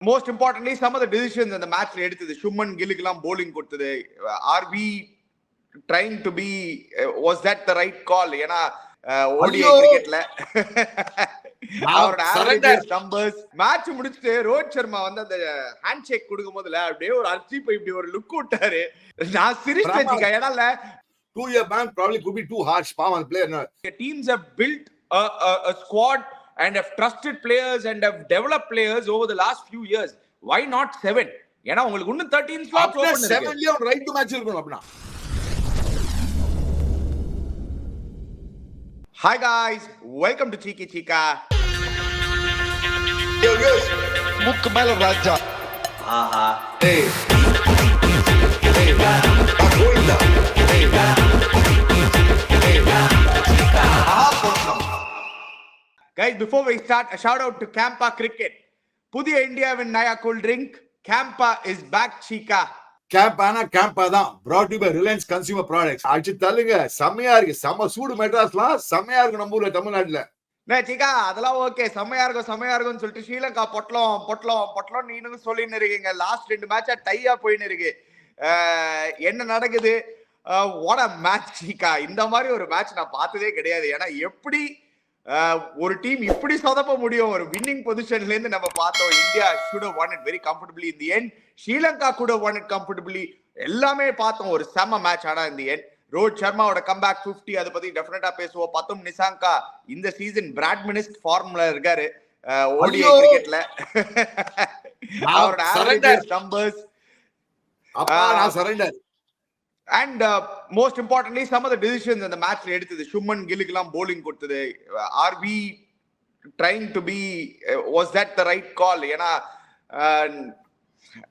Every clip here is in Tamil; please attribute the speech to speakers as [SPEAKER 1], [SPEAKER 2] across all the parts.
[SPEAKER 1] most importantly, some of the decisions in the match எடுத்தது சுமன் கில்லுக்குலாம் bowling கொடுத்தது. Are we trying to be was that the right call? ஏன்னா ODI கிரிக்கெட்ல அவரோட ஆவரேஜ் நம்பர்ஸ் மேட்ச் முடிச்சிட்டு ரோஹித் சர்மா வந்து அந்த ஹேண்ட் ஷேக் கொடுக்கும் போதுல அப்படியே ஒரு அர்ஜீப் இப்படி ஒரு லுக் விட்டாரு. நான் சிரிச்சேன். ஏன்னா
[SPEAKER 2] 2-year ban probably could be too harsh. Pawan player.
[SPEAKER 1] Teams have built a squad and have trusted players and have developed players over the last few years. Why not 7? ஏன்னா உங்களுக்கு இன்னும் 13 slots open இருக்கு.
[SPEAKER 2] 7லயே ஒரு ரைட் டு மேட்ச் இருக்கணும் அப்படினா.
[SPEAKER 1] Hi guys, welcome to Cheeky Chika.
[SPEAKER 2] Yo, முக்கு மேல ராஜா.
[SPEAKER 1] ஆஹா.
[SPEAKER 2] Hey. Hey. Agoida. Hey. Hey.
[SPEAKER 1] Guys, before we start, a shout out to Campa Cricket. புதிய இந்தியாவின் நயா cool drink Campa is back, Chika.
[SPEAKER 2] Campa தான் brought to you by Reliance Consumer Products. அடிச்சு தள்ளுங்க, செமையா இருக்கு. செம சூடு மெட்ராஸ்லாம் செமையா இருக்கு நம்ம ஊர்ல தமிழ்நாட்டுல.
[SPEAKER 1] சீக்கா அதெல்லாம் ஓகே, செமையா இருக்கும்னு சொல்லிட்டு ஸ்ரீலங்கா பொட்டலம் நீங்க சொல்லின்னு இருக்கீங்க. லாஸ்ட் 2 மேட்சா டையா போயின்னு இருக்கு. என்ன நடக்குது? What a match Chika. இந்த மாதிரி ஒரு மேட்ச் நான் பார்த்ததே கிடையாது. ஏன்னா எப்படி ஒரு டீம் இப்படி சொதப்ப முடியும்? ஒரு வின்னிங் பொசிஷன்ல இருந்து நம்ம பார்த்தோம். India should have won it very comfortably in the end. Sri Lanka could have won it comfortably. எல்லாமே பார்த்தோம். ஒரு செம மேட்ச். ஆனா in the end ரோஹித் சர்மாவோட கம்பேக் 50 அதை பத்தி டெஃபினட்டா பேசுவோம். பத்தும் நிசாங்கா இந்த சீசன் பிராட்மினிஸ்ட் ஃபார்ம்ல இருக்காரு ஓடிஐ கிரிக்கெட்ல. அவரோட ஆவரேஜ் நம்பர்ஸ்
[SPEAKER 2] நான் surrender.
[SPEAKER 1] And most importantly, some of the decisions in the match எடுத்தது சுமன் கில்லுக்குலாம் bowling கொடுத்தது. Are we trying to be was that the right call? ஏன்னா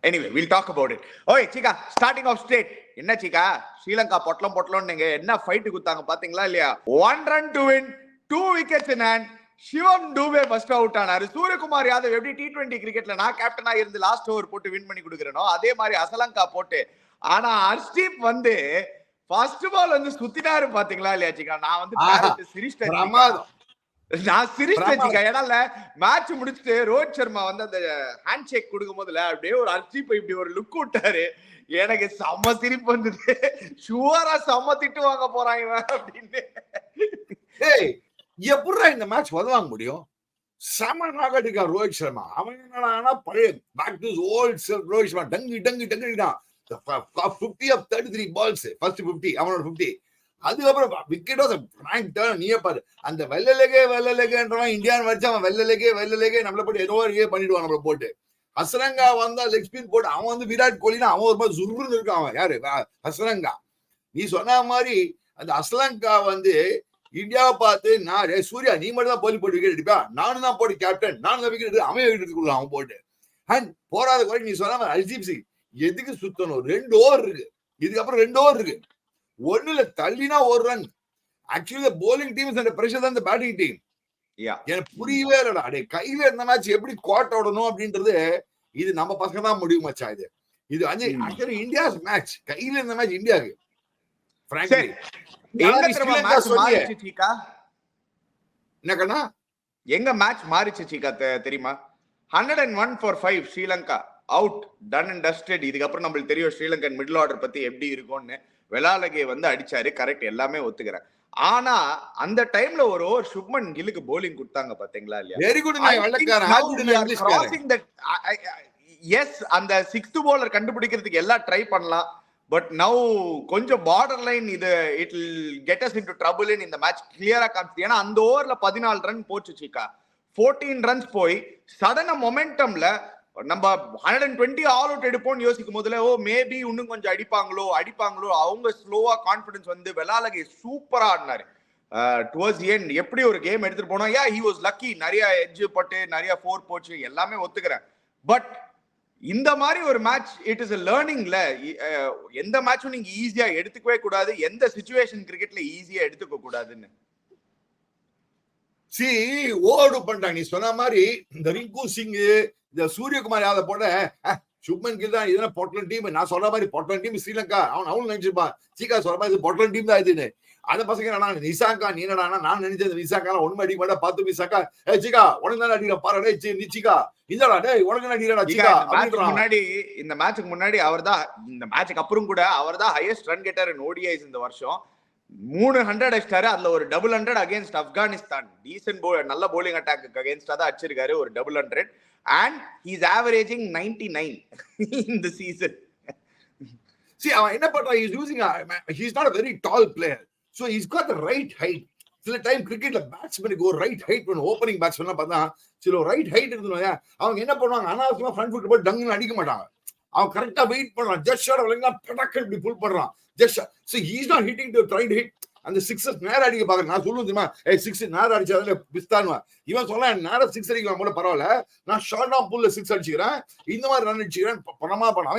[SPEAKER 1] anyway, we'll talk about it. Okay, Chika, starting off straight. என்ன Chika, ஸ்ரீலங்கா பொட்டலம் நீங்க என்ன ஃபைட் கொடுத்தாங்க பாத்தீங்களா இல்லையா? 1 run to win, 2 wickets in hand. Shivam Dube first out ஆனாரு. சூரியகுமார் யாதவ் எப்படி T20 கிரிக்கெட்ல நான் கேப்டனா இருந்து லாஸ்ட் ஓவர் போட்டு வின் பண்ணி கொடுக்குறேனோ அதே மாதிரி அசலங்கா போட்டு. ஆனா ஹர்ஷ்தீப் வந்து ஃபர்ஸ்ட் பால் வந்து சுத்தினாரு பாத்தீங்களா இல்லையா Chika? நான் வந்து சிரிச்சிட்டேன். ஏன்னா மேட்ச் முடிச்சுட்டு ரோஹித் சர்மா வந்து அந்த ஹேண்ட் ஷேக் கொடுக்கும் போதுல அப்படியே ஒரு அர்ஜீப் இப்படி ஒரு லுக் விட்டாரு. எனக்கு செம்ம சிரிப்பு வந்தது. ஷுவரா செம்ம திட்டு வாங்க போறாங்க அப்படின்னு.
[SPEAKER 2] எப்படா இந்த மேட்ச் உதவாங்க முடியும்? செம நாகடிக்கா ரோஹித் சர்மா. அவன் என்னன்னா பழைய back to old self Rohit Sharma டங்கு 50 of 33 balls, first 50 அவனோட 50. அதுக்கப்புறம் விக்கெட் ரேங்க் டர்ன். நீயே பாரு, அந்த வெள்ளலகேன்றவன் இந்தியான் வச்சு அவன் வெள்ளலகே நம்மள போட்டு ஏதோ பண்ணிடுவான் நம்மள போட்டு. ஹசரங்கா வந்தா லெக் ஸ்பின் போட்டு அவன் வந்து விராட் கோலினா அவன் ஒரு மாதிரி சுருன்னு இருக்கான். அவன் யாரு? ஹசரங்கா. நீ சொன்ன மாதிரி அந்த அஸ்லங்கா வந்து இந்தியாவை பார்த்து நான் சூர்யா நீ மட்டும் தான் போலி போட்டு விக்கெட் அடிப்பா, நானும் தான் போட்டு கேப்டன், நானும் தான் விக்கெட் எடுத்து அவன் விக்கெட் எடுத்துக்கலாம் அவன் போட்டு. அண்ட் போராத கூட நீ சொன்ன மாதிரி ஹர்ஷ்தீப் சிங் எதுக்கு சுத்தணும்? 2 ஓவர் இருக்கு. இதுக்கப்புறம் 2 ஓவர் இருக்கு. ஒண்ணுல தள்ளினா 1 run. Actually bowling team pressure தான் இந்த பேட்டிங் டீம். எனக்கு புரியவே இல்லடா. அடே கையில இருந்த மேட்ச் எப்படி கோட் ஓடணும் அப்படின்றது இது நம்ம பசங்க தான் முடியும் மச்சா. இது ஆக்சுவலி இந்தியாஸ் மேட்ச். கையில இருந்த மேட்ச் இந்தியாவுக்கு. என்னக்கண்ணா
[SPEAKER 1] எங்க மேட்ச் மாறிச்சு Chika தெரியுமா? 101 for 5 Sri Lanka out, done and dusted. இதுக்கப்புறம் நம்மளுக்கு தெரியும் ஸ்ரீலங்கன் மிடில் ஆர்டர் பத்தி எப்படி இருக்கும்னு. வெலாலகே வந்து அடிச்சாரு, கரெக்ட், எல்லாமே ஒத்துக்கிறேன். ஆனா அந்த டைம்ல ஒரு ஓவர் சுப்மன் கில்லுக்கு bowling கொடுத்தாங்க பாத்தீங்களா இல்லையா?
[SPEAKER 2] Very good.
[SPEAKER 1] எஸ், அந்த 6th bowler கண்டுபிடிக்கிறதுக்கு எல்லாம் ட்ரை பண்ணலாம். பட் நவ் கொஞ்சம் பார்டர் லைன் இது it will get as into trouble இன் இந்த மேட்ச் கிளியரா காமிச்சு. ஏன்னா அந்த ஓவர்ல 14 ரன் போச்சு Chika. 14 ரன்ஸ் போய் சடனா மொமெண்டம்ல நம்ம 120 ஆல் அவுட் எடுப்போம்னு யோசிக்கும் போதுல மேபி இன்னும் கொஞ்சம் அடிப்பாங்களோ அவங்க ஸ்லோவா கான்பிடன்ஸ் வந்து வெலாலகே சூப்பரா ஆடினாரு. டுவர்ட்ஸ் தி எண்ட் எப்படி ஒரு கேம் எடுத்துட்டு போனோம். He was lucky. நிறைய எட்ஜ் பட்டு நிறைய 4 போச்சு, எல்லாமே ஒத்துக்கிறேன். பட் இந்த மாதிரி ஒரு மேட்ச் இட் இஸ் a learningல. எந்த மேட்சும் நீங்க ஈஸியா எடுத்துக்கவே கூடாது, எந்த சிச்சுவேஷன் கிரிக்கெட்ல ஈஸியா எடுத்துக்க கூடாதுன்னு.
[SPEAKER 2] ஓடு பண்றாங்க. நீ சொன்ன மாதிரி இந்த ரிங்கு சிங், இந்த சூரியகுமார் யாதவ் போட சுப்மன் கில் தான் இதுனா பொட்லன் டீம். நான் சொல்ற மாதிரி பொட்லன் டீம் ஸ்ரீலங்கா. அவனும் நினைச்சிருப்பான் சீக்கா சொல்ற மாதிரி இது பொட்லன் டீம் தான் இதுன்னு. அந்த பசங்க என்னடா நிசாங்கா நீ என்னடா, நான் நினைச்சது நிசாங்கா ஒண்ணுமே அடிக்க மாட்டா. பார்த்து நிசாங்கா சீக்கா உனக்கு தான் அடிக்கிற பாரு நீ சீக்கா இந்தடா டேய் உனக்கு அடிக்கிறடா சீக்கா.
[SPEAKER 1] இந்த மேட்சுக்கு முன்னாடி அவர்தான், இந்த மேட்சுக்கு அப்புறம் கூட அவர்தான் ஹையஸ்ட் ரன் கெட்டர் இன் ODIs இந்த வருஷம். 300 அடிச்சிட்டாரு. அதுல ஒரு 100 அகைன்ஸ்ட் ஆப்கானிஸ்தான். டீசன்ட் நல்ல bowling அட்டாக்கு அகைன்ஸ்டா தான் அடிச்சிருக்காரு ஒரு 100. And he's averaging 99 in the season.
[SPEAKER 2] See, என்ன பண்றா, he's not a very tall player, so he's got the right height. சில டைம் கிரிக்கெட்ல பேட்ஸ்மேனுக்கு ஒரு ரைட் ஹைட் வேணும். ஓப்பனிங் பேட்ஸ்மேன் பார்த்தா சில ரைட் ஹைட் இருந்தோம். அவங்க என்ன பண்ணுவாங்க, அனாவசியமா ஃப்ரண்ட் ஃபுட் போய் டங்குன்னு அடிக்க மாட்டாங்க. அவன் கரெக்டா வெயிட் பண்றான். ஜஸ்ட் ஷாட் விளையாடுனா படக்கு இப்படி புல் பண்றான். Just so he's not hitting to try to hit அந்த சிக்ஸஸ் நேரா அடிக்க பாக்குறேன். நான் சொல்லுவேன் தெரியுமா, சிக்ஸ் நேரா அடிச்சாதான் பிஸ்தானுவேன். இவன் சொல்ல நேரா சிக்ஸ் அடிக்கலாம் கூட பரவாயில்ல, நான் ஷார்ட் ஆஃப் புல்ல சிக்ஸ் அடிச்சுக்கிறேன், இந்த மாதிரி ரன் அடிச்சுக்கிறேன் பணமா பண்ணாம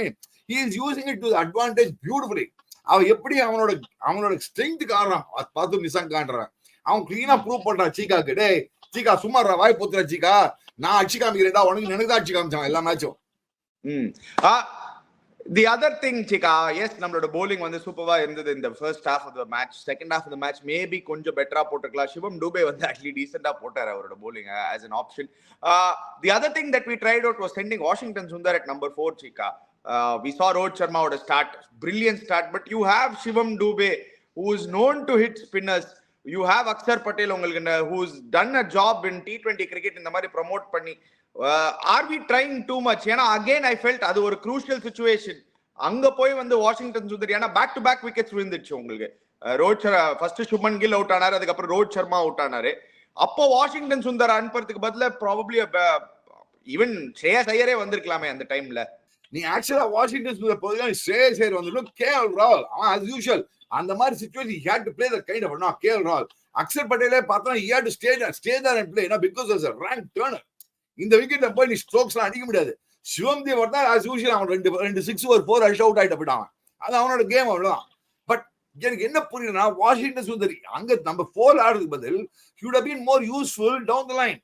[SPEAKER 2] he is using it to the advantage beautifully. அவன் எப்படி அவனோட ஸ்ட்ரென்த்துக்கு ஆடுறான் பார்த்து நிசாங்கான்றான். அவன் கிளீனா ப்ரூவ் பண்றான் சீக்காக்கு. டே சீக்கா சும்மா வாய் போத்துற சீக்கா, நான் அடிச்சு காமிக்கிறேன்டா உனக்கு, எனக்கு தான் அடிச்சு காமிச்சான் எல்லா மேட்சும்.
[SPEAKER 1] The other thing, Chika, yes, நம்மளோட bowling வந்து சூப்பரா இருந்தது in the first half of the match. Second half of the match maybe கொஞ்சம் பெட்டரா போட்டுக்கலாம். சிவம் டூபே வந்து actually decent-ஆ போட்டாரு அவரோட bowling as an option. The other thing that we tried out was sending Washington Sundar at number 4, Chika. We saw Rohit Sharma would start, brilliant start, but you have Shivam Dube who is known to hit spinners. You have Akshar Patel உங்களுக்கு who's done a job in T20 cricket இந்த மாதிரி ப்ரோமோட் பண்ணி. Are we trying too much? ஏன்னா again I felt அது ஒரு crucial situation. அங்க போய் வந்து வாஷிங்டன் சுந்தர் ஏன்னா பேக் டு பேக் விக்கெட்ஸ் விழுந்துச்சு உங்களுக்கு. ரோஹித் ஃபர்ஸ்ட் சுப்மன் கில் அவுட் ஆனாரு, அதுக்கப்புறம் ரோஹித் சர்மா அவுட் ஆனாரு. அப்போ வாஷிங்டன் சுந்தர் அனுப்புறதுக்கு பதிலா ப்ராபப்லி ஈவன் ஸ்ரேயஸ் ஐயரே வந்திருக்கலாமே அந்த டைம்ல.
[SPEAKER 2] நீ ஆக்சுவலா வாஷிங்டன் சுந்தர் போதும் ஸ்ரேயஸ் ஐயர் வந்துடும். கேஎல் ராகுல் அவன் as usual அந்த மாதிரி situation he had to play that kind of no KL ராகுல். அக்ஷர் பட்டேலே பார்த்தா he had to stay there and play because as a rank turner இந்த விக்கெட்ல போய் நீ ஸ்ட்ரோக்ஸ்லாம் அடிக்க முடியாது. சிவம் தேவ் தான் as usual அவன் ரெண்டு 6 ஒரு 4 அடிச்சு அவுட் ஆயிட்டு போயிட்டான். அது அவனோட கேம் அவ்வளவுதான். பட் எனக்கு என்ன புரியுதுன்னா வாஷிங்டன் சுந்தர் அங்க நம்ம 4 ஆடுறதுக்கு பதில் he would have been more useful down the line.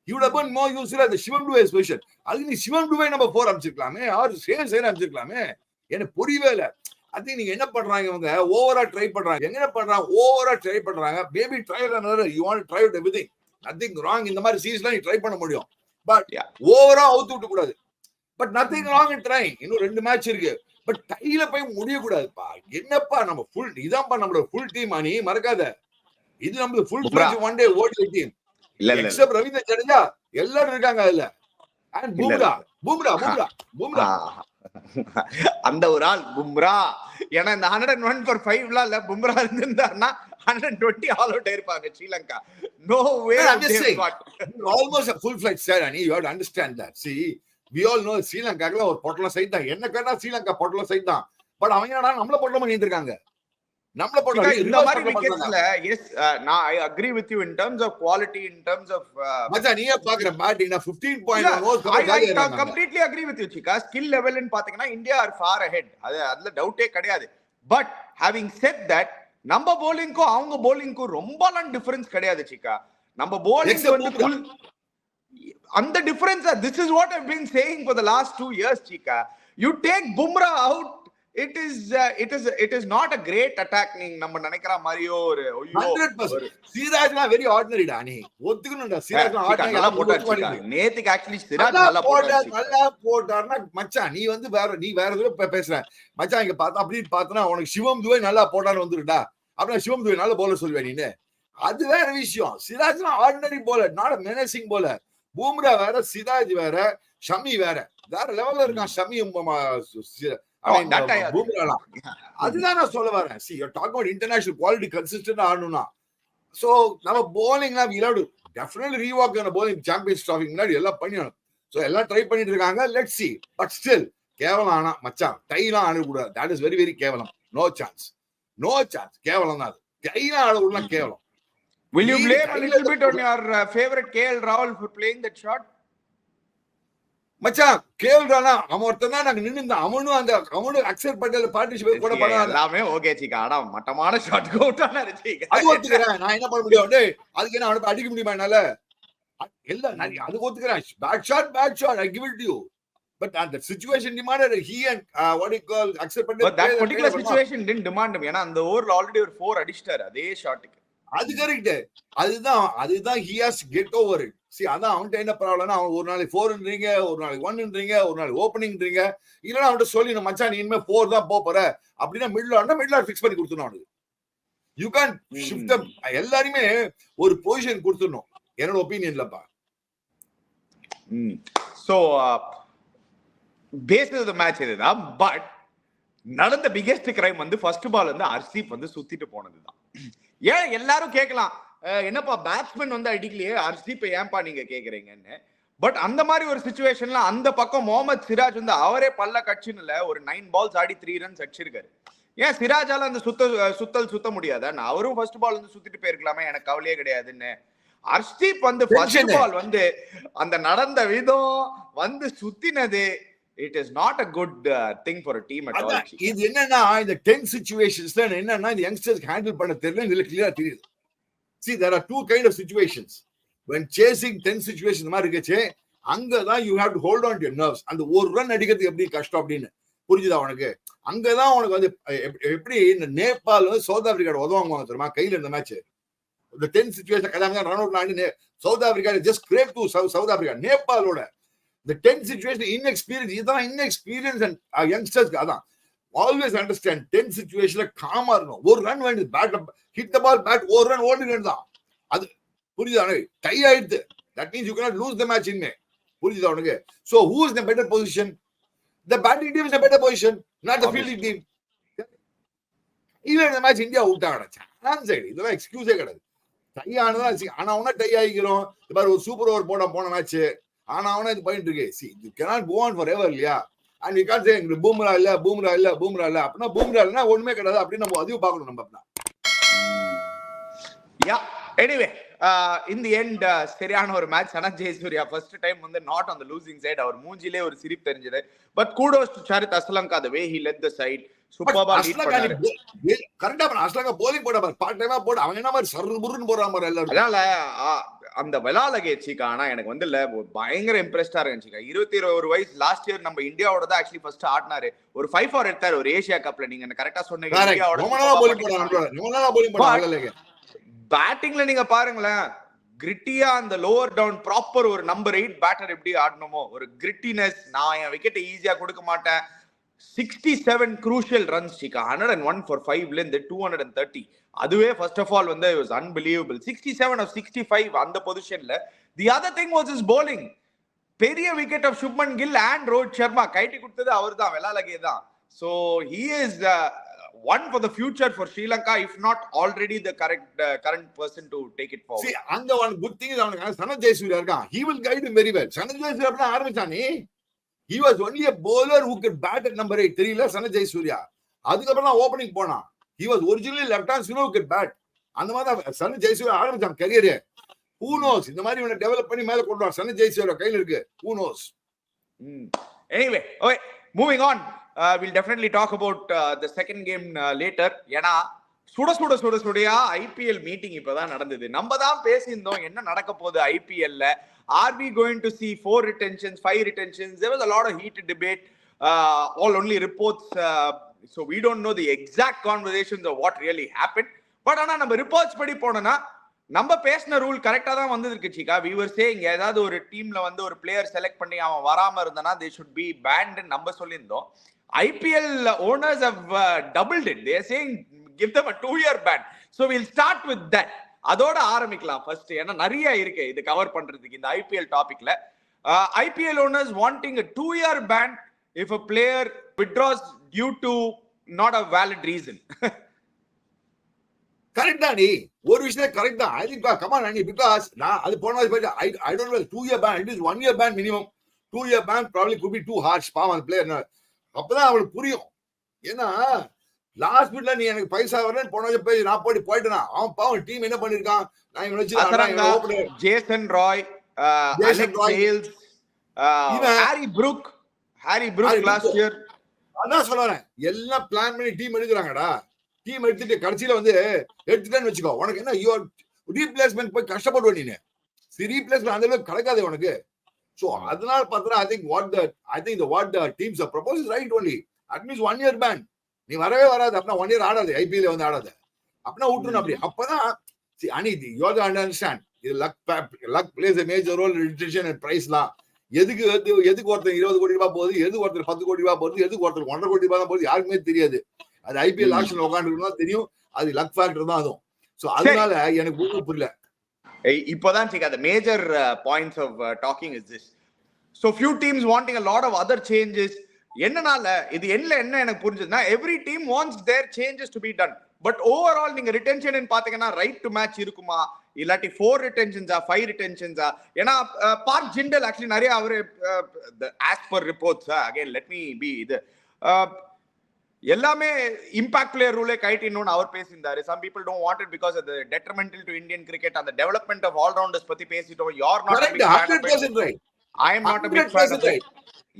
[SPEAKER 2] He would have been more useful as the Shivam Dube position. அதுக்கு நீ சிவம் டுவே நம்ம 4 அடிச்சிருக்கலாமே, ஆர் சேம் அடிச்சிருக்கலாமே. எனக்கு புரியவே இல்லை. அது நீங்க என்ன பண்றாங்க, இவங்க ஓவரா ட்ரை பண்றாங்க. என்ன பண்றாங்க, ஓவரா ட்ரை பண்றாங்க. Maybe try another, you want to try out everything, nothing wrong. இந்த மாதிரி சீரிஸ்லாம் நீ ட்ரை பண்ண முடியும், பட் ஓவரா அவுத்து விட்டு கூடாது. But nothing wrong in trying. இன்னும் 2 மேட்ச் இருக்கு, பட் டைல போய் முடிய கூடாதுப்பா. என்னப்பா நம்ம ஃபுல் இதான்ப்பா நம்மளோட ஃபுல் டீம். நீ மறக்காத, இது நம்மளோட ஃபுல் ஃபிளெஜ் ஒன் டே ஓடி டீம். இல்ல எக்ஸப்ட் ரவீந்திர ஜடேஜா எல்லாரும் இருக்காங்க அதுல. அண்ட் பும்ரா
[SPEAKER 1] அந்த ஒரு ஆள் பும்ரா. ஏன்னா இந்த 101 for 5 இல்ல பும்ரா இருந்திருந்தாருன்னா 120 ஆல் அவுட் ஆயிருப்பாங்க Sri Lanka. No way.
[SPEAKER 2] I'm just saying, almost a full-fledged side, and you have to understand that. See, we all know ஸ்ரீலங்கால ஒரு பொட்டல சைட் தான். என்ன கேட்டா ஸ்ரீலங்கா பொட்டல சைட் தான். பட் அவங்க என்னடா நம்மள பொட்டல பண்ணிட்டு இருக்காங்க. நம்மள பொட்டல
[SPEAKER 1] இந்த மாதிரி விக்கெட்ஸ்ல எஸ் நான் I agree with you in terms of quality, in terms of
[SPEAKER 2] மச்சான் நீயே பாக்குற batting 15.1
[SPEAKER 1] I completely agree with you Chika. Skill level ன்னு பாத்தீங்கன்னா இந்தியா are far ahead. அதுல டவுட்டே கிடையாது. பட் having said that, நம்ம bowling-க்கும் அவங்க bowling-க்கும் ரொம்பலாம் டிஃபரன்ஸ் கிடையாது Chika. நம்ம bowling வந்து full அந்த difference. This is what I've been saying for the last 2 years Chika. You take Bumrah out, it is not a great attack. நீங்க நம்ம நினைக்கிற மாதிரியோ ஒரு
[SPEAKER 2] 100% சிராஜ்லாம் வெரி ஆர்டினரி டா. நீ ஒத்துக்கணும்டா, சிராஜ்லாம் ஆர்டினரி நல்லா
[SPEAKER 1] போட்டாரு. நேத்துக்கு ஆக்சுவலி சிராஜ் நல்லா
[SPEAKER 2] போட்டாருன்னா மச்சான் நீ வந்து வேற எதுவும் பேசுற மச்சான். இங்க பார்த்தா அப்படி பார்த்தனா உனக்கு சிவம் துவே நல்லா போட்டான்னு வந்துருடா. அப்படின்னா சிவம் துவே நல்ல போலர் சொல்லுவேன் நீ. அது வேற விஷயம். சிராஜ்லாம் ordinary bowler, not menacing bowler. Bumrah வேற, சிராஜ் வேற, ஷமி வேற லெவல்ல இருக்கான். ஷமி அதுதான் நான் சொல்ல வரேன். See, you're talking about international quality, consistent ஆடணும்னா. So நம்ம bowling-னா we have to definitely rework on the bowling championship trophy முன்னாடி எல்லாம் பண்ணிடணும். So எல்லாம் ட்ரை பண்ணிட்டு இருக்காங்க. Let's see. But still கேவலம் ஆனா மச்சான் டைலாம் ஆடக்கூடாது. That is very very கேவலம். No chance. கேவலம் தான் அது. டைலாம் ஆடக்கூடாது கேவலம்.
[SPEAKER 1] Will you blame a little bit on your favorite KL Rahul for playing that shot?
[SPEAKER 2] மச்சான் கேஎல் ராகுல் அவன் ஒருத்தன் தான் நாங்க நின்னு அவனும் அக்ஷர் பட்டேல் பார்ட்டிசிபேட் கூட பண்ணாங்க.
[SPEAKER 1] எல்லாமே ஓகே Chika. ஆனா மட்டமான ஷாட் அவுட் ஆனாரு Chika.
[SPEAKER 2] அது ஒத்துக்கறேன். நான் என்ன பண்ண முடியும்? டேய் அதுக்கு என்ன அவனை அடிக்க முடியுமா என்னால? எல்லாம் அது ஒத்துக்கறேன். Bad shot I give it to you. But the situation demanded he and what do you call accepted.
[SPEAKER 1] But that particular situation didn't demand him. ஏன்னா அந்த ஓவர்ல ஆல்ரெடி ஒரு 4 அடிச்சிட்டாரு அதே ஷாட்டுக்கு.
[SPEAKER 2] அது கரெக்ட். அதுதான் he has to get over it. See, அதான் அவன்கிட்ட என்ன ப்ராப்ளம்னா, அவன் ஒரு நாளைக்கு 4ன்றீங்க, ஒரு நாளைக்கு 1ன்றீங்க, ஒரு நாளைக்கு ஓப்பனிங்ன்றீங்க. இல்லைன்னா அவன்கிட்ட சொல்லி மச்சான் நீ இனிமே 4 தான் போற அப்படின்னா மிடில் ஆர்டர் ஃபிக்ஸ் பண்ணி கொடுத்துடணும் அவனுக்கு. You can shift them. எல்லாருமே ஒரு பொசிஷன் கொடுத்துடணும் என்னோட ஒப்பீனியன்லப்பா.
[SPEAKER 1] So phase of the match இதுதான். பட் நடந்த பிகெஸ்ட் கிரைம் வந்து ஃபர்ஸ்ட் பால் வந்து ஹர்ஷீப் வந்து சுத்திட்டு போனதுதான். ஏன் எல்லாரும் கேட்கலாம், என்னப்பா பேட்ஸ்மேன் வந்து அடிக்கலையே ஹர்ஷீப் ஏன்பா நீங்க கேக்குறீங்கன்னு. பட் அந்த மாதிரி ஒரு சிச்சுவேஷன்ல அந்த பக்கம் முகமது சிராஜ் வந்து அவரே பல்ல கட்சின்னு ஒரு 9 balls ஆடி 3 runs அடிச்சிருக்காரு. ஏன் சிராஜால அந்த சுத்தல் சுத்த முடியாதா? அவரும் ஃபர்ஸ்ட் பால் வந்து சுத்திட்டு போயிருக்கலாமே, எனக்கு கவலையே கிடையாதுன்னு. ஹர்ஷீப் வந்து ஃபர்ஸ்ட் பால் வந்து அந்த நடந்த விதம் வந்து சுத்தினது, it is not a good thing for a team at all.
[SPEAKER 2] இது என்னன்னா இந்த 10 சிச்சுவேஷன்ஸ்ல என்னன்னா இந்த யங்ஸ்டர்ஸ் ஹேண்டில் பண்ண தெரியல, இதுல கிளியரா தெரியுது. See, there are two kind of situations. When chasing 10 situations மாதிரி இருக்கே, அங்கதான் you have to hold on to your nerves. அந்த ஒரு ரன் அடிக்கிறது எப்படி கஷ்டம் அப்படின்னு புரிஞ்சுதா உனக்கு? அங்கதான் உனக்கு வந்து எப்படி இந்த நேபாள் வந்து சவுத் ஆப்பிரிக்கா உதவாங்க தெரியுமா கையில இந்த மேட்ச். இந்த 10 சிச்சுவேஷன் கதாங்க ரன் அவுட் ஆனி South Africa just scrape to South Africa. நேபாளோட the 10 situation inexperience, இதான் inexperience and youngsters அதான். Always understand 10 situationல காமா இருக்கணும். ஒரு ரன் வேண்டியது, bat hit the ball, bat ஒரு ரன் ஓடி வேண்டியதான். அது புரியுதா? டை ஆயிடுது. That means you cannot lose the match in May. புரியுதா உனக்கு? So who is in a better position? The batting team is in a better position, not the fielding team. even இந்த மேட்ச் இந்தியா அவுட் ஆகணும் சான்ஸ் ஆயிடு. இதெல்லாம் எக்ஸ்கியூஸே கிடையாது. டை ஆனதான் ஆனா உடனே டை ஆகிக்கிறோம். இந்த மாதிரி ஒரு சூப்பர் ஓவர் போன மேட்ச் ஆனா அவனா இது பண்ணிட்டு இருக்கு. See, you cannot go on forever இல்லையா? And you can't say Bumrah இல்ல அப்படின்னா பூம்ரா இல்லைன்னா ஒண்ணுமே கிடையாது அப்படின்னு நம்ம அதையும் பார்க்கணும் நம்ம. அப்படின்னா
[SPEAKER 1] எனிவே in the end சரியான ஒரு match. Sanath Jayasuriya first time வந்து not on the losing side. அவர் மூஞ்சிலே ஒரு சிரிப்பு தெரிஞ்சது. But kudos to Charith Asalanka, the way he led the side. சூப்பர்பா லீட் பண்ணாரு.
[SPEAKER 2] கரெக்ட்டா அஸ்லங்கா போலிங் போட பாரு, பார்ட் டைமா போடு. அவங்க என்ன மாதிரி சர்ருன்னு போறாங்க பாரு எல்லாரும்.
[SPEAKER 1] அதனால அந்த விளாலகே சீக்கா ஆனா எனக்கு வந்து இல்ல பயங்கர இம்ப்ரெஸ்டா இருந்துச்சுக்கா. 21 வயசு லாஸ்ட் இயர் நம்ம இந்தியாவோட தான் ஆக்சுவலி ஃபர்ஸ்ட் ஆடினாரு. ஒரு 5 for எடுத்தாரு ஒரு ஏசியா கப்ல. நீங்க கரெக்டா சொன்னீங்க. இந்தியாவோட
[SPEAKER 2] போலிங் போறாங்க.
[SPEAKER 1] பேட்டிங்ல நீங்க பாருங்களேன், கிரிட்டியா அந்த லோவர் டவுன் ப்ராப்பர் ஒரு நம்பர் 8 பேட்டர் எப்படி ஆடணுமோ ஒரு கிரிட்டினஸ். நான் என் விக்கெட்டை ஈஸியா கொடுக்க மாட்டேன். 67 crucial runs chica, 101 for 5 ல இருந்து 230. அதுவே first of all வந்து it was unbelievable. 67 of 65 அந்த பொசிஷன்ல. The other thing was his bowling. பெரிய wicket of Shubman Gill and Rohit Sharma கைட்டி கொடுத்தது அவர்தான், வெலாலகே தான். So he is one for the future for Sri Lanka, if not already the current person to take it forward.
[SPEAKER 2] See, and the one good thing is அவனுக்கு சனத் ஜெயசூர்யா இருக்கான். He will guide him very well. Sanath Jayasuriya அப்படி ஆரம்பிச்சானே. He was only a bowler who could bat at number 8. தெரியல சனத் ஜெயசூர்யா. அதுக்கப்புறம் தான் ஓபனிங் போனான். He was originally left hand spinner who could bat. அந்த மாதிரி தான் சனத் ஜெயசூர்யா ஆரம்பிச்சான் கரியரே. Who knows? இந்த மாதிரி இவனை டெவலப் பண்ணி மேல கொண்டு வா. சனத் ஜெயசூர்யா கையில இருக்கு. Who knows?
[SPEAKER 1] Anyway, okay, moving on. We'll definitely talk about the second game later. ஏனா சுடையா ஐபிஎல் மீட்டிங் இப்பதான் நடந்தது. நம்ம தான் பேசியிருந்தோம் என்ன நடக்க போகுது ஐபிஎல்ல. Are we going to see 4 retentions, 5 retentions? There was a lot of heated debate. All only reports. So we don't know the exact conversations of what really happened. But ஆனா நம்ம ரிப்போர்ட்ஸ் படி போனோம்னா நம்ம பேசின ரூல் கரெக்டா தான் வந்திருக்கு சீக்கா. We were saying ஏதாவது ஒரு டீம்ல வந்து ஒரு பிளேயர் செலக்ட் பண்ணி அவன் வராம இருந்தானா they should be banned ன்னு நம்ம சொல்லியிருந்தோம். IPL owners have doubled it. They are saying give them a 2-year ban. So we'll start with that. அதோட ஆரம்பிக்கலாம் ஃபர்ஸ்ட். ஏன்னா நிறைய இருக்கு இது கவர் பண்றதுக்கு இந்த ஐபிஎல் டாபிக்ல. IPL owners wanting a 2-year ban if a player withdraws due to not a valid reason.
[SPEAKER 2] Correct தான் நீ ஒரு விஷயம் கரெக்ட் தான். I think come on Andy, because நான் அது போன மாதிரி I don't know 2-year ban, it is 1-year ban minimum. 2-year ban probably could be too harsh. பாவம் அந்த பிளேயர் அப்பதான் அவளுக்கு புரியும். ஏன்னா லாஸ்ட் மினிட்ல நீ எனக்கு பைசா வரலன்னு போன போய் நான் போயிட்டேனா அவன் பாவம் டீம் என்ன பண்ணிருக்கான். நான் இவனை வச்சு
[SPEAKER 1] Jason Roy, Alex Hales, Harry Brook last year
[SPEAKER 2] அதான் சொல்றேன். எல்லாம் பிளான் பண்ணி டீம் எடுக்கிறாங்கடா. டீம் எடுத்துட்டு கடைசியில வந்து எடுத்துட்டேன்னு வச்சுக்கோ. உனக்கு என்ன ரீப்ளேஸ்மெண்ட் போய் கஷ்டப்படுவ நீ. ரீப்ளேஸ்மெண்ட் அந்த அளவுக்கு கிடைக்காது உனக்கு. So அதனால பார்த்தா I think what the teams are proposed is right only. At least 1 year ban. நீ வரவே வராது அப்படின்னா 1 year ஆடாது, ஐபிஎல் வந்து ஆடாது அப்படின்னா விட்டுருணும். அப்படி அப்பதான் அனிதி யூ ஆர் அண்டர்ஸ்டாண்ட் இது luck place a major role in retention and price லாம். எதுக்கு ஒருத்தர் 20 கோடி ரூபாய் போகுது, எதுக்கு ஒருத்தர் 10 கோடி ரூபாய் போகுது, எதுக்கு ஒருத்தர் 1.5 கோடி ரூபாய் தான் போகுது யாருக்குமே தெரியாது. அது ஐபிஎல் ஆக்ஷன் உட்காந்துருக்கா தெரியும். அது லக் ஃபேக்டர் தான் அதுவும். சோ அதனால எனக்கு ஒன்றும் புரியல.
[SPEAKER 1] இப்போதான் the major points of talking is this. So few teams wanting a lot of other changes. என்னனால இது என்ன எனக்கு புரிஞ்சதுன்னா every team wants their changes to be done. But overall நீங்க retention பாத்தீங்கன்னா right to match இருக்குமா, இல்லாட்டி 4 retentions 5 retentions ஏன்னா பார்க் ஜிண்டல் actually நிறைய அவரு as per reports again let me be இது எல்லாமே இம்பாக்ட் பிளேயர் ரூலே கைட்டினோன்னு அவர் பேசியிருந்தாரு. some people don't want it because of the detrimental to Indian cricket and the development of all rounders பத்தி பேசிட்டோம். you're not
[SPEAKER 2] correct, 100% right.
[SPEAKER 1] I am not a big fan of it.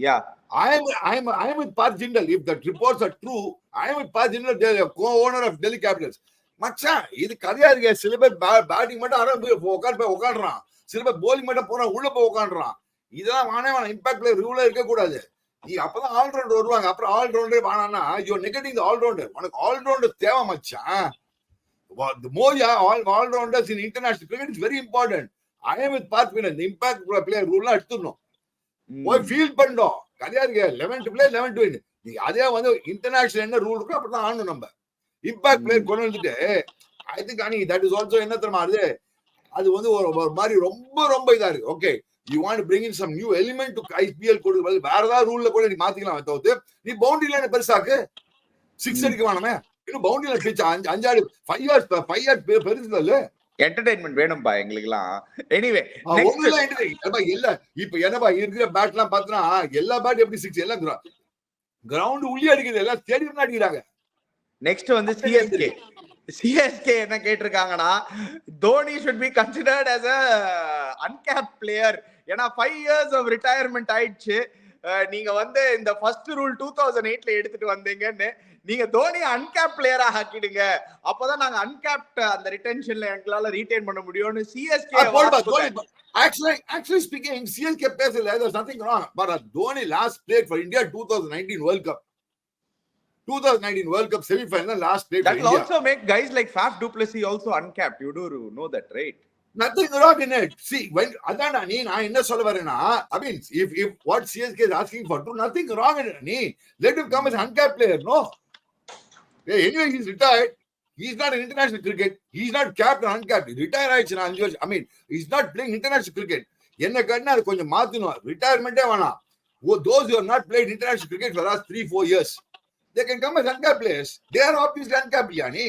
[SPEAKER 1] Yeah,
[SPEAKER 2] I am with Park Jindal. If the reports are true, I am with Park Jindal, the co-owner of Delhi Capitals. மச்சான் இது கதையா இருக்கு. சில பேர் பேட்டிங் மட்டும் உட்காடுறான், சில பேர் போலிங் மட்டும் போனா உள்ள போய் உட்காடுறான். இதெல்லாம் வேணாம். இம்பாக்ட் பிளேயர் ரூலே இருக்க கூடாது. நீ அப்பதான் ஆல்ரவுண்டர் வருவாங்க. அப்புறம் ஆல்ரவுண்டர் வேணாம்னா யூ நெகட்டிங் ஆல்ரவுண்டர். உனக்கு ஆல்ரவுண்டர் தேவை மச்சான். The more all-rounders in international cricket is very important. I am with Park Jindal. The impact player rule எடுத்துடணும். போய் ஃபீல் பண்ணோம். கதையா இருக்கு. 11 to play 11 to win. நீ அதே வந்து இன்டர்நேஷனல் என்ன ரூல் இருக்கோ அப்படிதான் ஆடணும். நம்ம இம்பாக்ட் பிளேயர் கொண்டு வந்துட்டு ஐ திங்க் அனி தட் இஸ் ஆல்சோ என்ன தெரியுமா அது வந்து ஒரு மாதிரி ரொம்ப இதா இருக்கு. Okay, you want to bring in some new element to IPL கொடுத்து வேற ஏதாவது ரூல்ல கூட நீ மாத்திக்கலாம். தவிர்த்து நீ பவுண்டரி லைன் பெருசாக்கு, 6 அடிக்க வேணாமே. இன்னும் பவுண்டரி லைன் பிச் 5 ஆடு 5 இயர்ஸ் பெருசு இல்ல.
[SPEAKER 1] என்டர்டெயின்மெண்ட் வேணும்பா எங்களுக்குலாம். எனிவே
[SPEAKER 2] இல்ல இப்ப என்னப்பா இருக்கிற பேட் எல்லாம் பாத்தனா எல்லா பேட் எப்படி 6 எல்லாம் கிரவுண்ட் உள்ளே அடிக்குது, எல்லாம் ஸ்டேடியம் அடிக்கிறாங்க.
[SPEAKER 1] நெக்ஸ்ட் வந்து சிஎஸ்கே என்ன கேட்டிருக்காங்கன்னா Dhoni should be considered as a uncapped player. ஏன்னா 5 years of retirement ஆயிடுச்சு. நீங்க வந்து இந்த ஃபர்ஸ்ட் ரூல் 2008ல எடுத்துட்டு வந்தீங்கன்னு நீங்க தோனி அன்கேப் பிளேயரா ஆக்கிடுங்க, அப்பதான் நாங்க அன்கேப்ட் அந்த ரிட்டென்ஷன்ல எங்களால ரீடைன் பண்ண முடியும்னு சிஎஸ்கே.
[SPEAKER 2] Actually speaking, CSK பேசல, there's nothing wrong. But Dhoni last played for India 2019 World Cup. 2019 World Cup semi-final last played for India.
[SPEAKER 1] That will also make guys like Faf du Plessis also uncapped. You do know that, right?
[SPEAKER 2] Nothing wrong in it. See, when adana nee na enna solla varena, I mean if what CSK is asking for, nothing wrong in it. Nee, let him come as uncapped player. No. Anyway, he's retired. He's not in international cricket. He's not capped or uncapped. He retired ஆயிடுச்சுனா. I mean, he's not playing international cricket. என்ன கண்ணா அது கொஞ்சம் மாத்தணும். ரிட்டையர்மென்ட்டே வேணாம். Those who have not played international cricket for the last 3-4 years, they can come as uncapped players. They are obviously uncapped, yani.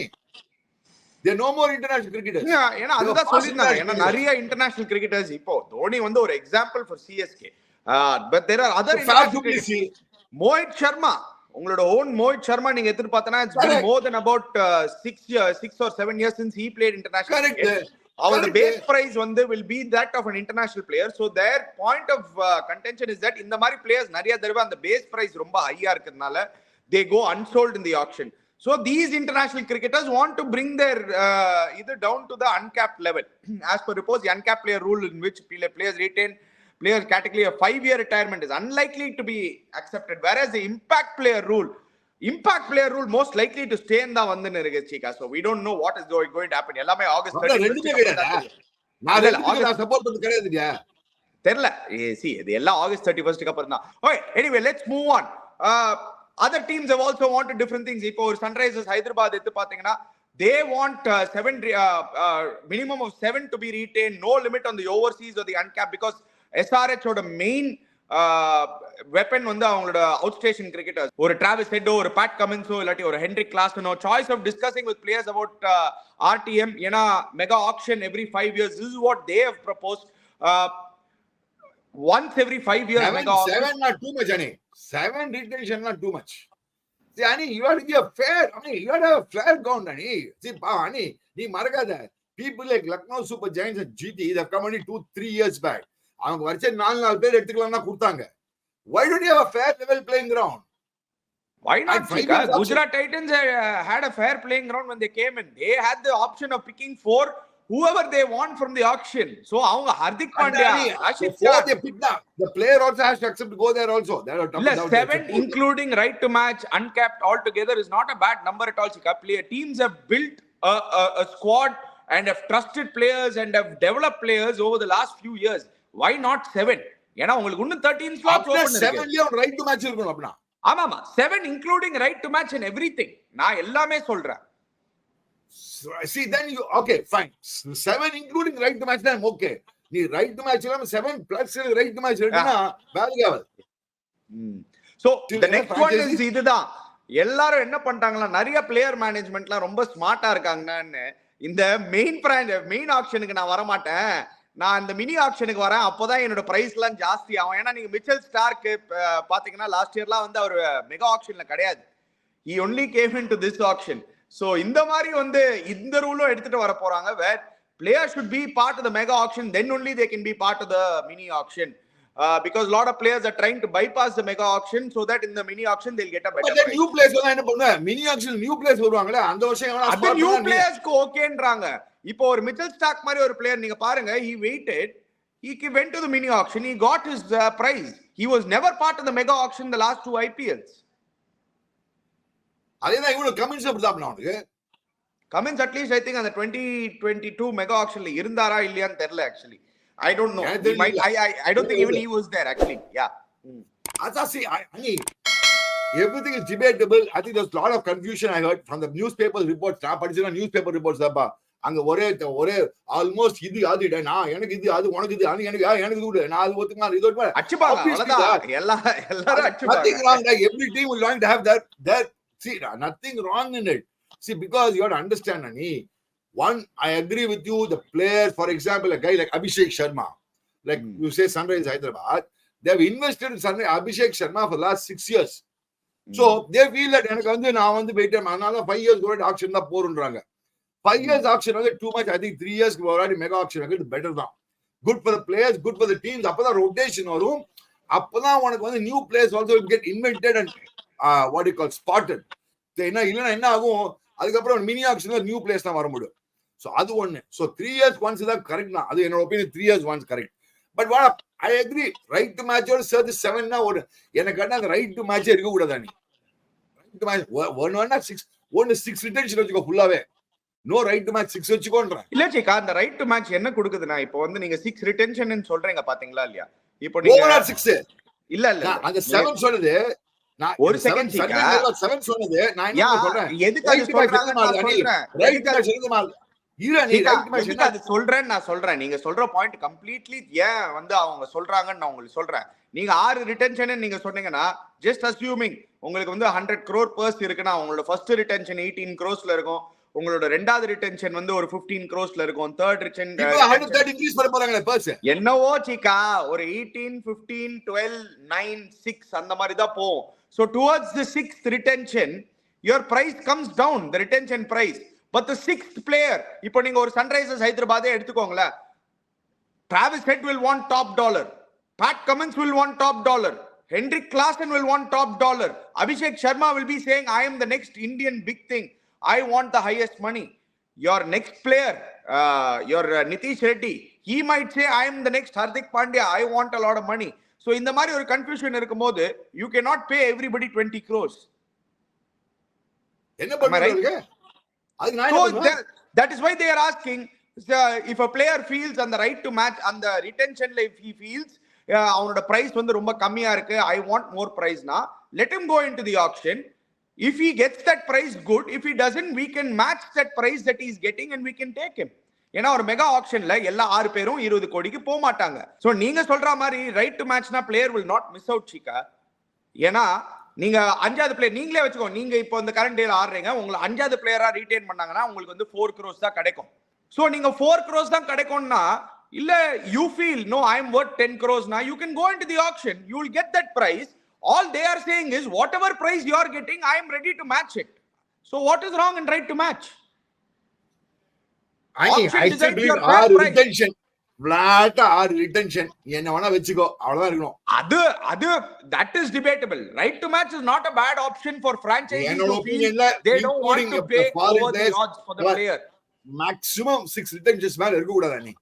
[SPEAKER 2] There are no more international cricketers.
[SPEAKER 1] ஏன்னா அதுதான் சொல்லிருந்தாங்க. ஏன்னா நிறைய இன்டர்நேஷனல் கிரிக்கெட்டர்ஸ் இப்போ தோனி வந்து ஒரு example for CSK. But there are other Mohit Sharma, உங்களோட ஓன் மோஹித் சர்மா நீங்க எதிர்பார்த்தனா it's been more than about 6 or 7 years since he played international cricket. Our base price வந்து will be that of an international player. So their point of contention is that இந்த மாதிரி players நிறைய தடவை அந்த base price ரொம்ப ஹையா இருக்கிறதுனால they go unsold in the auction. So these international cricketers want to bring their either down to the uncapped level. As per reports, the uncapped player rule in which players retain players category of 5-year retirement is unlikely to be accepted, whereas the impact player rule most likely to stay in the vandana irukku chika. So we don't know what is going to happen. Ellame August 31st
[SPEAKER 2] நான் சப்போர்ட் பண்ண கிடையாதுங்க
[SPEAKER 1] தெரியல. see இது எல்லாம் August 31st க்கு அப்புறம் தான். Okay, anyway, let's move on. Other teams have also wanted different things. இப்போ ஒரு Sunrisers Hyderabad எடுத்து பாத்தீங்கன்னா they want 7 minimum of 7 to be retained, no limit on the overseas or the uncapped, because SRH ஓட மெயின் வெப்பன் வந்து அவங்களோட அவுட் ஸ்டேஷன் கிரிக்கெட்டர்ஸ். ஒரு டிராவிஸ் ஹெட்டோ, ஒரு பேட் கமின்ஸோ, இல்லாட்டி ஒரு ஹென்ரிக் கிளாஸ்டனோ. Choice of discussing with players about RTM, ஏன்னா mega auction every 5 years. This is what they have proposed. Once every 5 years mega auction.
[SPEAKER 2] 7 not too much, Ani. 7 retention not too much. See, Ani, you have to be a fair. Ani, you have to have a fair ground, Ani. See, Ani, nee maragada. People like Lucknow Super Giants and GT, they have come only 2-3 years back. அவங்க வச்ச 4 பேர் எடுத்துக்கலாம்னா கொடுத்தாங்க. Why don't you have a fair level playing ground?
[SPEAKER 1] Why not? Gujarat Titans had a fair playing ground when they came in. They had the option of picking 4 whoever they want from the auction. So அவங்க Hardik Pandya, Rashid
[SPEAKER 2] before
[SPEAKER 1] Khan
[SPEAKER 2] they pick the player also has to accept to go there also. There are
[SPEAKER 1] இல்ல 7 including right to match uncapped altogether is not a bad number at all. Teams have built a squad and have trusted players and have developed players over the last few years. Why not 7? ஏன்னா உங்களுக்கு இன்னும் 13 slots open இருக்கு.
[SPEAKER 2] 7 லயே ரைட் டு மேட்ச் இருக்கணும் அப்படினா.
[SPEAKER 1] ஆமாமா 7 including right to match and everything. நான் எல்லாமே சொல்றேன்.
[SPEAKER 2] See then you okay fine 7 including right to match then okay. நீ right to match இல்லாம 7 plus right to match எடுத்தா வேல்யூ ஆகுது.
[SPEAKER 1] So the next one is இதுதான். எல்லாரும் என்ன பண்ணிட்டாங்களா, நிறைய பிளேயர் மேனேஜ்மெண்ட்லாம் ரொம்ப ஸ்மார்ட்டா இருக்காங்கன்னு, இந்த மெயின் ஆக்ஷனுக்கு நான் வர மாட்டேன், நான் இந்த மினி ஆக்ஷனுக்கு வரேன், அப்போதான் என்னோட பிரைஸ் எல்லாம் ஜாஸ்தி ஆகும். ஏன்னா நீங்க மிச்சல் ஸ்டார்க்கு பாத்தீங்கன்னா லாஸ்ட் இயர்லாம் வந்து அவர் மெகா ஆக்ஷன்ல கிடையாது. he only came into this auction. So இந்த மாதிரி வந்து இந்த ரூலும் எடுத்துட்டு வர போறாங்க, where players should be part of the mega auction, then only they can be part of the mini auction. Because a lot of players are trying to bypass the mega auction so that in the mini auction they'll get a better price.
[SPEAKER 2] New players எல்லாம் என்ன பண்ணுவாங்க, mini auction new players வருவாங்களே, அந்த வருஷம் எவனா
[SPEAKER 1] அது நியூ பிளேயர்ஸ்க்கு ஓகேன்றாங்க. இப்போ ஒரு மிச்சல் ஸ்டார்க் மாதிரி ஒரு பிளேயர் நீங்க பாருங்க, he waited, he went to the mini auction, he got his prize. He was never part of the mega auction the last 2 IPLs.
[SPEAKER 2] அதேதான் இவனுக்கு கமெண்ட்ஸ் அப்படி தான் அவனுக்கு
[SPEAKER 1] கமெண்ட்ஸ் அட்லீஸ்ட் ஐ திங்க் அந்த 2022 மெகா ஆக்ஷன்ல இருந்தாரா இல்லையான்னு தெரியல. Actually I don't know. I don't think even he was there actually. Yeah.
[SPEAKER 2] See, everything is debatable. I think there's a lot of confusion I heard from the newspaper reports. நான் படிச்ச newspaper reports தாப்பா, அங்க ஒரே ஆல்மோஸ்ட் இது அது நான் எனக்கு இது அது உனக்கு இது எனக்கு இது நான் அது ஒத்துமா இது ஒத்துமா
[SPEAKER 1] அச்சுபாங்க அவ்வளவுதான். எல்லாரும் அச்சுபாங்க.
[SPEAKER 2] Nothing wrong. Every team will want to have that. See, nothing wrong in it. See, because you have to understand, Nani. One, I agree with you. The players, for example, a guy like Abhishek Sharma, like you say Sunrise Hyderabad, they have invested in Abhishek Sharma for the last 6 years. So they feel that எனக்கு வந்து நான் வந்து போயிட்டு அதனால 5 years கூட ஆக்ஷன் தான் போறோம்ன்றாங்க. 5 years ஆக்ஷன் வந்து too much. I think 3 years already mega action வந்து பெட்டர் தான். Good for the players, good for the teams. அப்பதான் ரொட்டேஷன் வரும். அப்பதான் உனக்கு வந்து new players also will get invented and what you call spotted. இல்லைன்னா என்ன ஆகும், அதுக்கப்புறம் மினி ஆக்ஷன்ல நியூ பிளேஸ் தான் வர முடியும். ஸோ அது ஒண்ணு. ஸோ 3 years once தான் கரெக்ட் தான், அது என்னோட opinion. 3 years once correct. But what I agree, right to மேட்சோட சேர்த்து 7னா ஒரு எனக்கு அந்த ரைட் டு மேட்சே இருக்க கூடாதா. நீ ரைட் டு மேட்ச் ஒன்னா 6 ரிட்டன்ஷன் வச்சுக்கோ ஃபுல்லாவே. நோ ரைட் டு மேட்ச் 6 வச்சுக்கோன்றேன்.
[SPEAKER 1] இல்ல சேக்கா, அந்த ரைட் டு மேட்ச் என்ன கொடுக்குதுன்னா, இப்போ வந்து நீங்க 6 ரிட்டன்ஷன் சொல்றீங்க பாத்தீங்களா இல்லையா? இப்போ நீங்க ஓவரால்
[SPEAKER 2] 6 இல்ல அந்த 7 சொல்லுது.
[SPEAKER 1] ஒரு செகண்ட் சேக்கா,
[SPEAKER 2] 7 சொன்னது நான் என்ன சொல்றேன்,
[SPEAKER 1] எதுக்கு அது சொல்றாங்க நான் சொல்றேன்.
[SPEAKER 2] ரைட் மேட்ச் இருக்குமா
[SPEAKER 1] நான் சொல்றேன். நீங்க சொல்ற பாயிண்ட் கம்ப்ளீட்லி ஏன் வந்து அவங்க சொல்றாங்கன்னு நான் உங்களுக்கு சொல்றேன். நீங்க 6 ரிட்டன்ஷன் நீங்க சொன்னீங்கன்னா, ஜஸ்ட் அஸ்யூமிங் உங்களுக்கு வந்து 100 crore பர்ஸ் இருக்குன்னா, உங்களோட ஃபர்ஸ்ட் ரிட்டன்ஷன் 18 crores இருக்கும், உங்களோட ரெண்டாவது ரிட்டன்ஷன் வந்து ஒரு 15 crores இருக்கும், தேர்ட் ரிட்டன்ஷன்
[SPEAKER 2] இன்கிரீஸ் பண்ண போறாங்க பர்ஸ்
[SPEAKER 1] என்னவோ சீக்கா ஒரு 18, 15, 12, 9, 6 அந்த மாதிரி தான் போகும். So towards the 6th retention, your price comes down, the retention price. But the 6th player, இப்போ நீங்க ஒரு சன்ரைசர்ஸ் ஹைதராபாதே எடுத்துக்கோங்களேன், Travis Head will want top dollar, Pat Cummins will want top dollar, Hendrik Klaasen will want top dollar, Abhishek Sharma will be saying I am the next Indian big thing, I want the highest money. Your next player, your Nitish Reddy, he might say I am the next Hardik Pandya, I want a lot of money. So இந்த மாதிரி ஒரு கன்ஃபியூஷன் இருக்கும்போது you cannot pay everybody 20 crores.
[SPEAKER 2] என்ன பண்றீங்க?
[SPEAKER 1] So that is why they are asking, if a player feels on the right to match on the retention, if he feels அவனோட price வந்து ரொம்ப கம்மியா இருக்கு, I want more price na, let him go into the auction. If he gets that price good, if he doesn't, we can match that price that he is getting and we can take him. ஏன்னா ஒரு மெகா ஆக்ஷன்ல எல்லா 6 பேரும் 20 கோடிக்கு போக மாட்டாங்க. சோ நீங்க சொல்ற மாதிரி ரைட் டு மேட்ச்னா player will not miss out Chika. ஏன்னா நீங்க 5வது பிளேயர் நீங்களே வச்சுக்கோ, நீங்க இப்போ இந்த கரண்ட் டேல ஆடுறீங்க, உங்களை 5வது பிளேயரா ரீடைன் பண்ணாங்கன்னா உங்களுக்கு வந்து 4 crores தான் கிடைக்கும். சோ நீங்க 4 crores தான் கிடைக்கும்னா, இல்ல you feel no I am worth 10 crores now, you can go into the auction, you will get that price. All they are saying is whatever price you are getting, I am ready to match it. So what is wrong in right to match?
[SPEAKER 2] I said our retention flat or retention என்ன வேணா வெச்சுக்கோ, அவ்வளவுதான் இருக்கணும்.
[SPEAKER 1] அது that is debatable. Right to match is not a bad option for franchises
[SPEAKER 2] who feel
[SPEAKER 1] they don't want to pay over the odds for the player.
[SPEAKER 2] Maximum 6 retentions மேல இருக்க கூடாது நீ.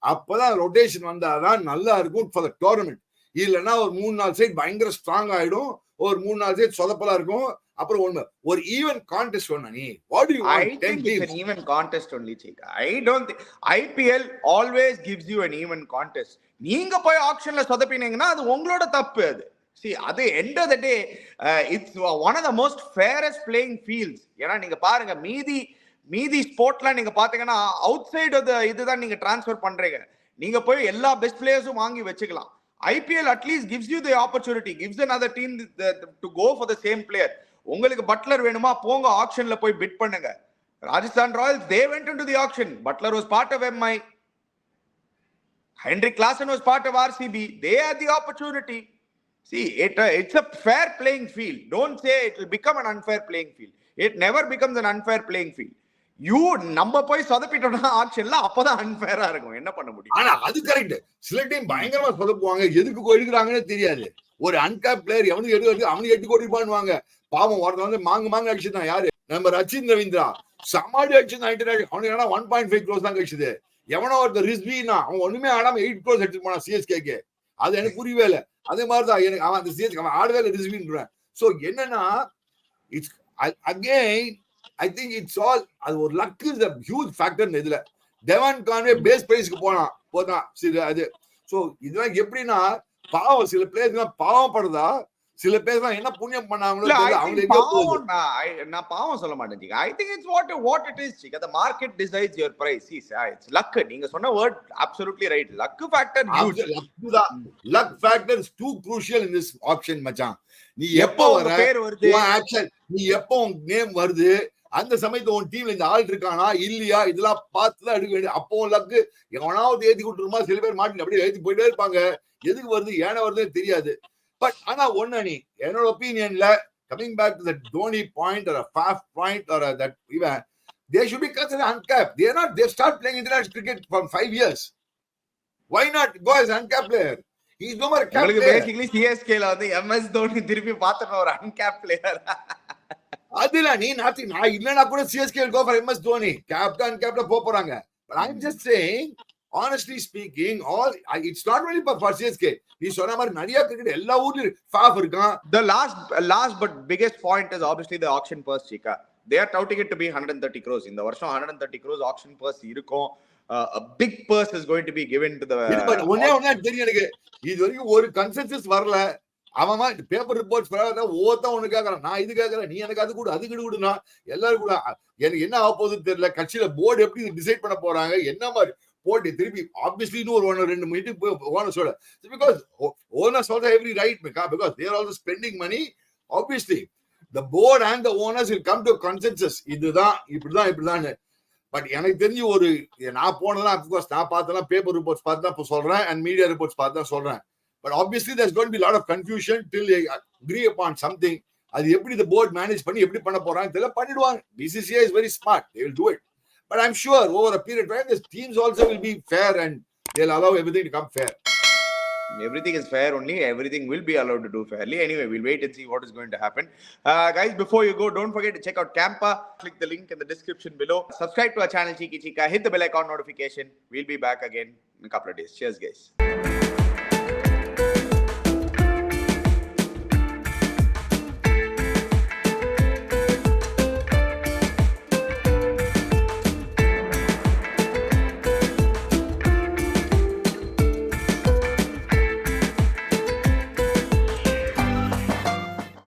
[SPEAKER 2] அப்பதான் ரொட்டேஷன் வந்தாதான் நல்லா இருக்கும் ஃபார் த டோர்னமெண்ட். இல்லைன்னா ஒரு 3-4 சைட் பயங்கர ஸ்ட்ராங் ஆயிடும், ஒரு 3-4 சைட் சொதப்பலா இருக்கும். அப்புறம் ஒரு ஈவன் கான்டெஸ்ட் ஒண்ணு நீ. What do you want?
[SPEAKER 1] I think it's an even contest only, Chika. I don't think IPL always gives you an even contest. நீங்க போய் ஆக்ஷன்ல சொதப்பினீங்கன்னா அது உங்களோட தப்பு. அது see அது end of the day it's one of the most fairest playing fields. ஏன்னா நீங்க பாருங்க மீதி ஸ்போர்ட்லாம் நீங்க பாத்தீங்கன்னா அவுட் சைடு இதுதான் நீங்க டிரான்ஸ்ஃபர் பண்றீங்க. நீங்க போய் எல்லா பெஸ்ட் பிளேயர்ஸும் வாங்கி வச்சுக்கலாம். IPL at least gives you the opportunity, gives another team to go for the same player. உங்களுக்கு பட்லர் வேணுமா, போங்க ஆக்ஷன்ல போய் பிட் பண்ணுங்க. Rajasthan Royals they went into the auction. Butler was part of MI. Henrik Klaasen was part of RCB. They had the opportunity. See, it's a fair playing field. Don't say it will become an unfair playing field. It never becomes an unfair playing field. நம்ம போய் சொதப்பிட்டோம்னா ஆக்ஷன்ல அப்பதான் அன்ஃபேரா இருக்கும். என்ன பண்ண முடியும்?
[SPEAKER 2] ஆனா அது கரெக்ட். சில டைம் பயங்கரமா சொதப்புவாங்க, எதுக்கு எடுக்கிறாங்கன்னு தெரியாது. ஒரு அன்கேப் பிளேயர் எவனுக்கு எடுக்கிறது அவனுக்கு 8 கோடி ரூபாய்வாங்க. பாவம் ஒருத்தன் வந்து மாங்க அடிச்சுதான் யாரு, நம்ம ரச்சின் ரவீந்திரா சமாடி அடிச்சு அவனுக்கு 1.5 crores தான் கழிச்சுது. எவனோ ஒருத்தர் ரிஸ்வினா அவன் ஒண்ணுமே ஆடாம 8 crores எடுத்துட்டு போனான் சிஎஸ்கேக்கு. அது எனக்கு புரியவே இல்லை. அதே மாதிரிதான் எனக்கு அவன் அந்த சிஎஸ்கே அவன் ஆடுவே ரிஸ்வின்றான். சோ என்னன்னா it's again I think it's all அது ஒரு luck is a huge factor இதுல. டெவான் கான்வே பேஸ் பிரைஸ்க்கு போதான் சரி அது. சோ இதெல்லாம் எப்படின்னா பாவம் சில பிளேயர்ஸ் பாவம் படுதா, சில பேர் என்ன புண்ணியம் பண்ணாங்களோ
[SPEAKER 1] நான் பாவம் சொல்ல மாட்டேன். I think it's what it is. The market decides your price. It's luck. நீங்க சொன்ன word absolutely right. Luck factor huge.
[SPEAKER 2] Luck factor is too crucial in this option மச்சான். நீ எப்போ வர பேர் வருது, நீ எப்போ நேம் வருது, அந்த சமயத்துல உன் டீம்ல இந்த ஆள் இருக்கானா இல்லையா இதெல்லாம் பார்த்துதான் எடுக்க வேண்டிய. அப்போ லக்கு எவனாவது ஏத்தி விட்டுருமா, சில பேர் மாட்டி அப்படியே ஏத்தி போயிட்டே இருப்பாங்க. எதுக்கு வருது ஏன வருதுன்னு தெரியாது. பட் ஆனா ஒண்ணு நீ என்னோட ஒப்பீனியன்ல coming back to the Dhoni point or a Faf point or that even they should be considered uncapped. They start playing international cricket from 5 years. Why not go as uncapped player? He's no more capped player.
[SPEAKER 1] Basically CSK ல வந்து MS தோனி திருப்பி பார்த்தன ஒரு uncapped player.
[SPEAKER 2] அதுல நீ நான் இல்லனா கூட CSK will go for MS Dhoni. Captain uncapped போறாங்க. But I'm just saying honestly speaking it's not really for CSK. நீ சொன்ன மாதிரி நிறைய கிரிக்கெட் எல்லா ஊர்லயும் ஃபாஃப் இருக்கான்.
[SPEAKER 1] The last but biggest point is obviously the auction purse, Chika. They are touting it to be 130 crores. இந்த வருஷம் 130 crores auction purse இருக்கும். A big purse is going to be given to the
[SPEAKER 2] ஒண்ணே தெரியும் எனக்கு. இது வரைக்கும் ஒரு கன்சென்சஸ் வரல. அவன் பேப்பர் ரிப்போர்ட்ஸ் ஒவ்வொருத்தான் ஒண்ணு கேட்கறான், நான் இது கேட்கறேன், நீ எனக்கு அது கூட அது கொடுனா எல்லாரும் கூட எனக்கு என்ன ஆக போகுதுன்னு தெரியல. கட்சியில போர்டு எப்படி டிசைட் பண்ண போறாங்க, என்ன மாதிரி போட்டு திருப்பி ஆப்வியஸ்லி இன்னும் ஒரு 2 மீட்டிங் ஓனர்ஸோட, because owners also every right because they are also spending money. Obviously the board and the owners will come to a consensus. இதுதான் இப்படிதான். பட் எனக்கு தெரிஞ்சு ஒரு நான் போனதெல்லாம் அப்கோர்ஸ் நான் பார்த்தெல்லாம் பேப்பர் ரிப்போர்ட்ஸ் பார்த்து தான் இப்போ சொல்றேன் அண்ட் மீடியா ரிப்போர்ட்ஸ் பார்த்து தான் சொல்றேன். But obviously there's going to be a lot of confusion till they agree upon something. அது எப்படி the board manage பண்ணி எப்படி பண்ண போறாங்க தெரியல, பண்ணிடுவாங்க. BCCI is very smart, they will do it. But I'm sure over a period of time the teams also will be fair and they'll allow everything to come fair.
[SPEAKER 1] Everything is fair only. Everything will be allowed to do fairly. Anyway, we'll wait and see what is going to happen. Guys, before you go, don't forget to check out Campa. Click the link in the description below. Subscribe to our channel Cheeky Chika. Hit the bell icon notification. We'll be back again in a couple of days. Cheers, guys.